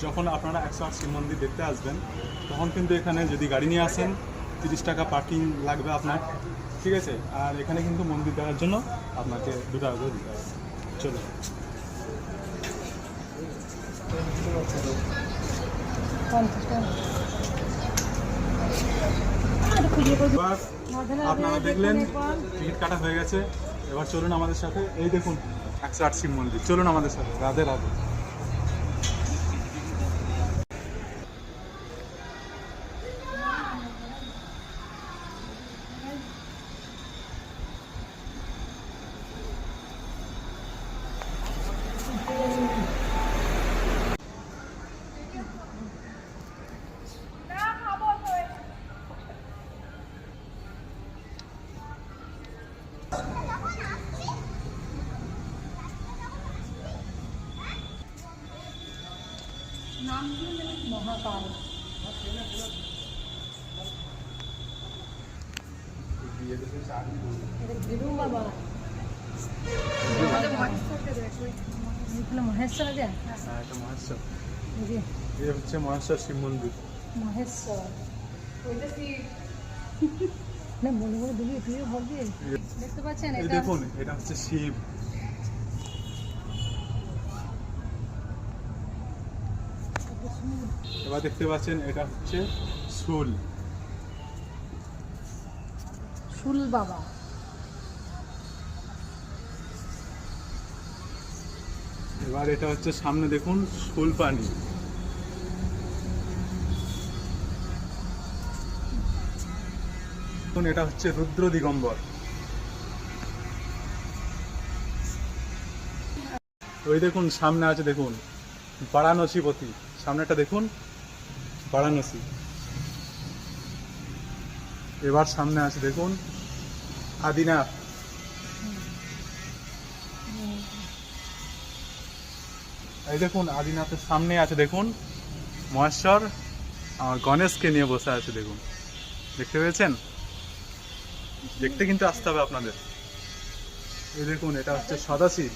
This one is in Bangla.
যখন আপনারা 108 শিব মন্দির দেখতে আসবেন তখন কিন্তু এখানে যদি গাড়ি নিয়ে আসেন 30 টাকা পার্কিং লাগবে আপনার, ঠিক আছে। আর এখানে কিন্তু মন্দির দেখার জন্য আপনাকে 2 টাকা করে দিতে হবে। চলো এবার আপনারা দেখলেন টিকিট কাটা হয়ে গেছে, এবার চলুন আমাদের সাথে। এই দেখুন 108 শিব মন্দির, চলুন আমাদের সাথে। রাধে রাধে। মহাকাল মহেশ্বর আছে। হ্যাঁ, এটা মহেশ্বর। এই হচ্ছে মহেশ্বর শিব মন্দির। মহেশ্বর না বলে বলে দেখি তুই বলবি। দেখতে পাচ্ছেন এই এটা দেখুন, এটা হচ্ছে শিব। এবার দেখতে পাচ্ছেন এটা হচ্ছে শুল। শুল বাবা। এবার এটা হচ্ছে সামনে দেখুন শুল পানি। দেখুন এটা হচ্ছে রুদ্র দিগম্বর। ওই দেখুন সামনে আছে, দেখুন বারাণসীপতি। সামনেটা দেখুন বারাণসী। এবার সামনে আছে দেখুন আদিনাথ। এই দেখুন আদিনাথের সামনে আছে দেখুন মহেশ্বর আর গণেশকে নিয়ে বসে আছে, দেখুন দেখতে পেয়েছেন। দেখতে কিন্তু আসতে হবে আপনাদের। এই দেখুন এটা হচ্ছে সদাশিব।